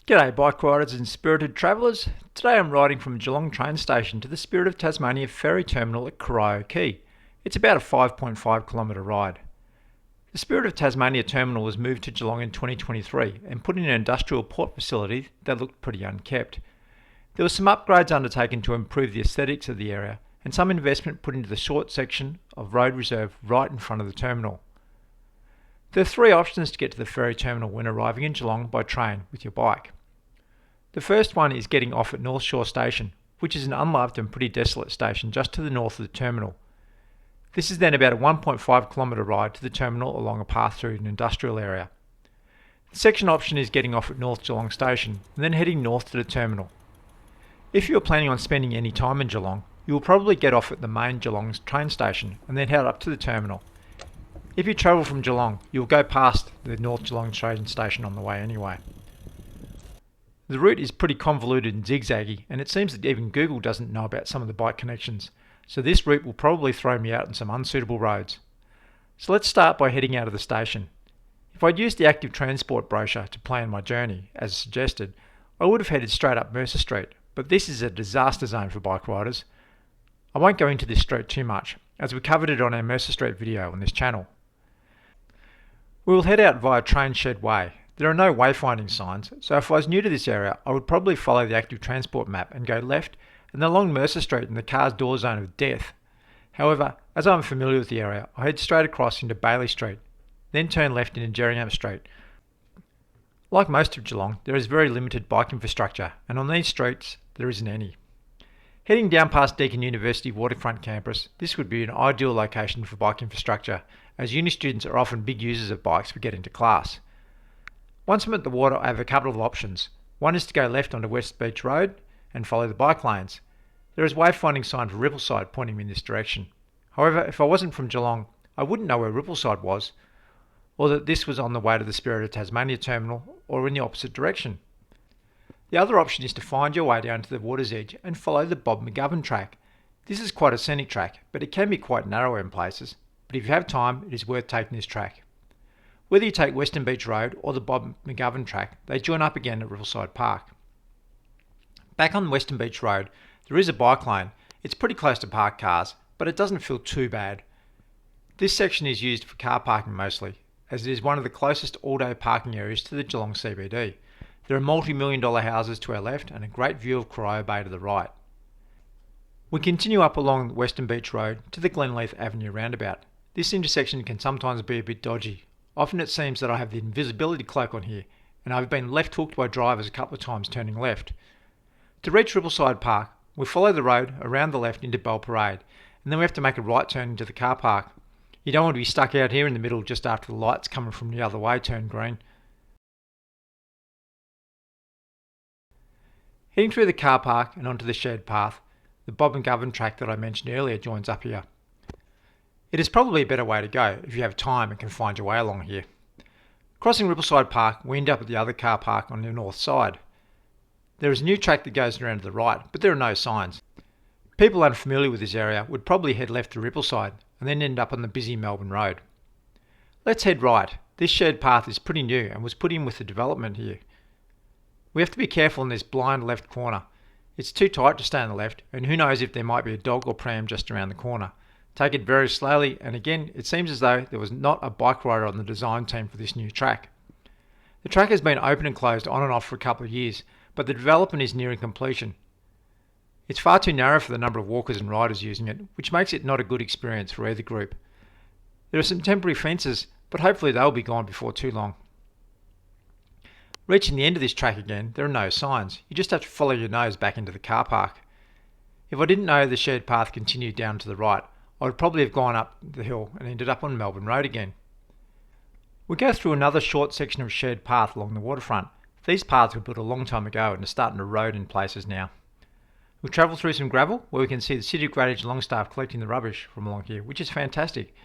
G'day bike riders and spirited travellers. Today I'm riding from Geelong train station to the Spirit of Tasmania Ferry terminal at Corio Quay. It's about a 5.5 kilometre ride. The Spirit of Tasmania terminal was moved to Geelong in 2023 and put in an industrial port facility that looked pretty unkept. There were some upgrades undertaken to improve the aesthetics of the area and some investment put into the short section of road reserve right in front of the terminal. There are three options to get to the ferry terminal when arriving in Geelong by train with your bike. The first one is getting off at North Shore Station, which is an unloved and pretty desolate station just to the north of the terminal. This is then about a 1.5 kilometre ride to the terminal along a path through an industrial area. The second option is getting off at North Geelong Station and then heading north to the terminal. If you are planning on spending any time in Geelong, you will probably get off at the main Geelong train station and then head up to the terminal. If you travel from Geelong, you will go past the North Geelong train station on the way anyway. The route is pretty convoluted and zigzaggy, and it seems that even Google doesn't know about some of the bike connections, so this route will probably throw me out on some unsuitable roads. So let's start by heading out of the station. If I'd used the active transport brochure to plan my journey, as suggested, I would have headed straight up Mercer Street, but this is a disaster zone for bike riders. I won't go into this street too much, as we covered it on our Mercer Street video on this channel. We will head out via Train Shed Way. There are no wayfinding signs, so if I was new to this area, I would probably follow the active transport map and go left and then along Mercer Street in the car's door zone of death. However, as I'm familiar with the area, I head straight across into Bailey Street, then turn left into Jerringham Street. Like most of Geelong, there is very limited bike infrastructure, and on these streets, there isn't any. Heading down past Deakin University Waterfront campus, this would be an ideal location for bike infrastructure, as uni students are often big users of bikes for getting to class. Once I'm at the water, I have a couple of options. One is to go left onto West Beach Road and follow the bike lanes. There is a wayfinding sign for Rippleside pointing me in this direction. However, if I wasn't from Geelong, I wouldn't know where Rippleside was, or that this was on the way to the Spirit of Tasmania terminal, or in the opposite direction. The other option is to find your way down to the water's edge and follow the Bob McGovern track. This is quite a scenic track, but it can be quite narrow in places. But if you have time, it is worth taking this track. Whether you take Western Beach Road or the Bob McGovern track, they join up again at Riverside Park. Back on Western Beach Road, there is a bike lane. It's pretty close to parked cars, but it doesn't feel too bad. This section is used for car parking mostly, as it is one of the closest all-day parking areas to the Geelong CBD. There are multi-million-dollar houses to our left and a great view of Corio Bay to the right. We continue up along Western Beach Road to the Glenleith Avenue roundabout. This intersection can sometimes be a bit dodgy. Often it seems that I have the invisibility cloak on here, and I've been left hooked by drivers a couple of times turning left. To reach Rippleside Park, we follow the road around the left into Bell Parade, and then we have to make a right turn into the car park. You don't want to be stuck out here in the middle just after the lights coming from the other way turn green. Heading through the car park and onto the shared path, the Bob McGovern track that I mentioned earlier joins up here. It is probably a better way to go if you have time and can find your way along here. Crossing Rippleside Park, we end up at the other car park on the north side. There is a new track that goes around to the right, but there are no signs. People unfamiliar with this area would probably head left to Rippleside and then end up on the busy Melbourne Road. Let's head right. This shared path is pretty new and was put in with the development here. We have to be careful in this blind left corner. It's too tight to stay on the left, and who knows if there might be a dog or pram just around the corner. Take it very slowly, and again, it seems as though there was not a bike rider on the design team for this new track. The track has been open and closed on and off for a couple of years, but the development is nearing completion. It's far too narrow for the number of walkers and riders using it, which makes it not a good experience for either group. There are some temporary fences, but hopefully they'll be gone before too long. Reaching the end of this track again, there are no signs. You just have to follow your nose back into the car park. If I didn't know the shared path continued down to the right, I would probably have gone up the hill and ended up on Melbourne Road again. We go through another short section of shared path along the waterfront. These paths were built a long time ago and are starting to erode in places now. We travel through some gravel where we can see the City of Great Longstaff collecting the rubbish from along here, which is fantastic.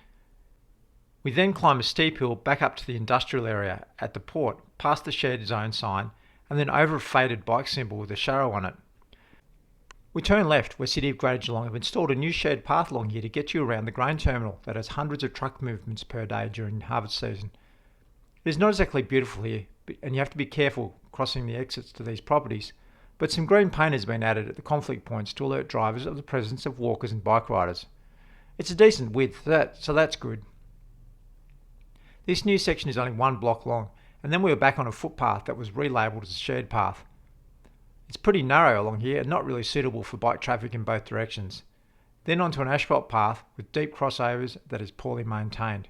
We then climb a steep hill back up to the industrial area at the port, past the shared zone sign, and then over a faded bike symbol with a sharrow on it. We turn left where City of Greater Geelong have installed a new shared path along here to get you around the grain terminal that has hundreds of truck movements per day during harvest season. It is not exactly beautiful here, and you have to be careful crossing the exits to these properties, but some green paint has been added at the conflict points to alert drivers of the presence of walkers and bike riders. It's a decent width, so that's good. This new section is only 1 block long, and then we were back on a footpath that was relabelled as a shared path. It's pretty narrow along here and not really suitable for bike traffic in both directions. Then onto an asphalt path with deep crossovers that is poorly maintained.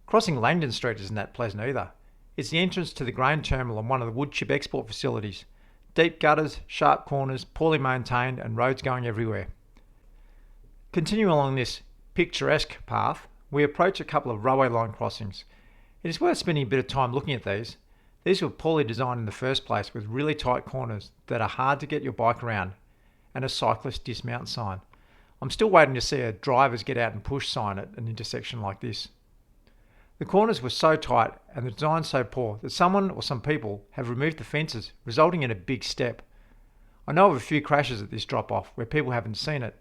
Crossing Langdon Street isn't that pleasant either. It's the entrance to the grain terminal on one of the wood chip export facilities. Deep gutters, sharp corners, poorly maintained, and roads going everywhere. Continuing along this picturesque path, we approach a couple of railway line crossings. It is worth spending a bit of time looking at these. These were poorly designed in the first place with really tight corners that are hard to get your bike around, and a cyclist dismount sign. I'm still waiting to see a drivers get out and push sign at an intersection like this. The corners were so tight and the design so poor that someone or some people have removed the fences, resulting in a big step. I know of a few crashes at this drop-off where people haven't seen it.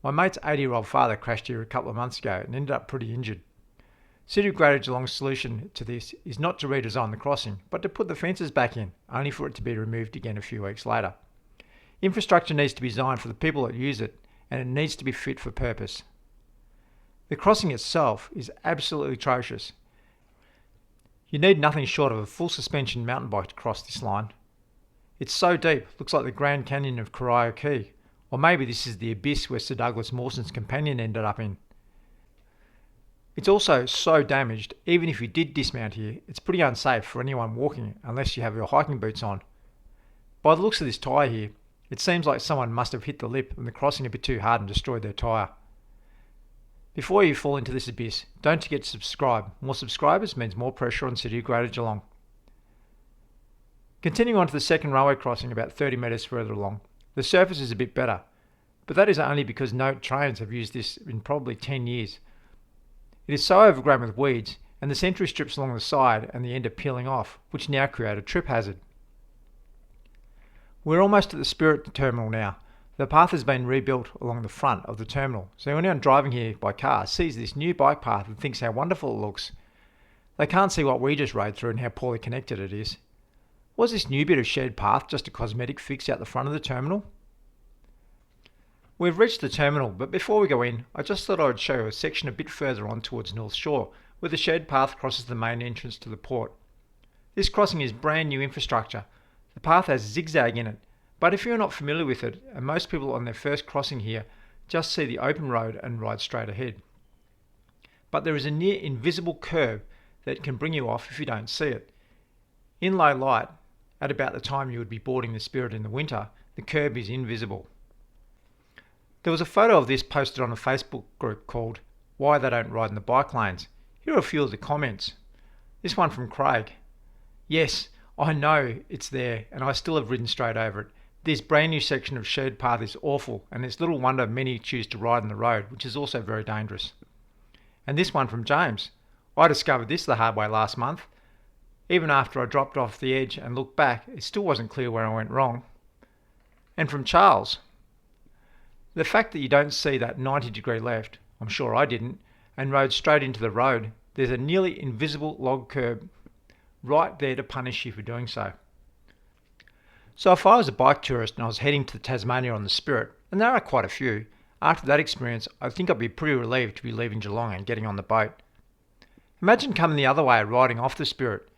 My mate's 80-year-old father crashed here a couple of months ago and ended up pretty injured. City of Greater Geelong's solution to this is not to redesign the crossing, but to put the fences back in, only for it to be removed again a few weeks later. Infrastructure needs to be designed for the people that use it, and it needs to be fit for purpose. The crossing itself is absolutely atrocious. You need nothing short of a full suspension mountain bike to cross this line. It's so deep, looks like the Grand Canyon of Corio Key, or maybe this is the abyss where Sir Douglas Mawson's companion ended up in. It's also so damaged, even if you did dismount here, it's pretty unsafe for anyone walking unless you have your hiking boots on. By the looks of this tyre here, it seems like someone must have hit the lip and the crossing a bit too hard and destroyed their tyre. Before you fall into this abyss, don't forget to subscribe. More subscribers means more pressure on City of Greater Geelong. Continuing on to the second railway crossing about 30 metres further along, the surface is a bit better, but that is only because no trains have used this in probably 10 years. It is so overgrown with weeds, and the century strips along the side and the end are peeling off, which now create a trip hazard. We're almost at the Spirit terminal now. The path has been rebuilt along the front of the terminal, so anyone driving here by car sees this new bike path and thinks how wonderful it looks. They can't see what we just rode through and how poorly connected it is. Was this new bit of shared path just a cosmetic fix out the front of the terminal? We've reached the terminal, but before we go in, I just thought I would show you a section a bit further on towards North Shore, where the shared path crosses the main entrance to the port. This crossing is brand new infrastructure. The path has zigzag in it, but if you're not familiar with it, and most people on their first crossing here just see the open road and ride straight ahead. But there is a near invisible curve that can bring you off if you don't see it. In low light, at about the time you would be boarding the Spirit in the winter, the curve is invisible. There was a photo of this posted on a Facebook group called Why They Don't Ride in the Bike Lanes. Here are a few of the comments. This one from Craig. Yes, I know it's there and I still have ridden straight over it. This brand new section of shared path is awful, and it's little wonder many choose to ride on the road, which is also very dangerous. And this one from James. I discovered this the hard way last month. Even after I dropped off the edge and looked back, it still wasn't clear where I went wrong. And from Charles. The fact that you don't see that 90-degree left, I'm sure I didn't, and rode straight into the road, there's a nearly invisible log curb right there to punish you for doing so. So if I was a bike tourist and I was heading to Tasmania on the Spirit, and there are quite a few, after that experience I think I'd be pretty relieved to be leaving Geelong and getting on the boat. Imagine coming the other way riding off the Spirit.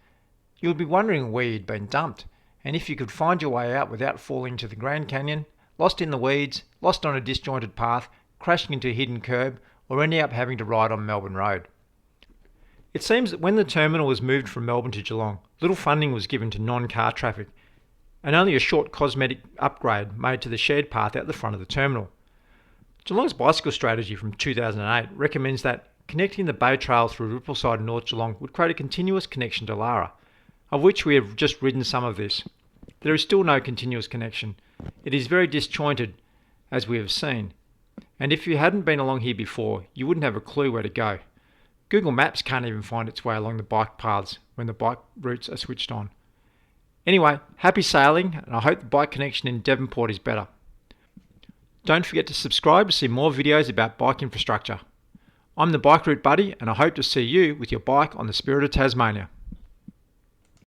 You would be wondering where you'd been dumped, and if you could find your way out without falling to the Grand Canyon, lost in the weeds, lost on a disjointed path, crashing into a hidden curb, or ending up having to ride on Melbourne Road. It seems that when the terminal was moved from Melbourne to Geelong, little funding was given to non-car traffic, and only a short cosmetic upgrade made to the shared path out the front of the terminal. Geelong's bicycle strategy from 2008 recommends that connecting the Bay Trail through Rippleside and North Geelong would create a continuous connection to Lara, of which we have just ridden some of this. There is still no continuous connection. It is very disjointed, as we have seen, and if you hadn't been along here before, you wouldn't have a clue where to go. Google Maps can't even find its way along the bike paths when the bike routes are switched on. Anyway, happy sailing, and I hope the bike connection in Devonport is better. Don't forget to subscribe to see more videos about bike infrastructure. I'm the Bike Route Buddy, and I hope to see you with your bike on the Spirit of Tasmania.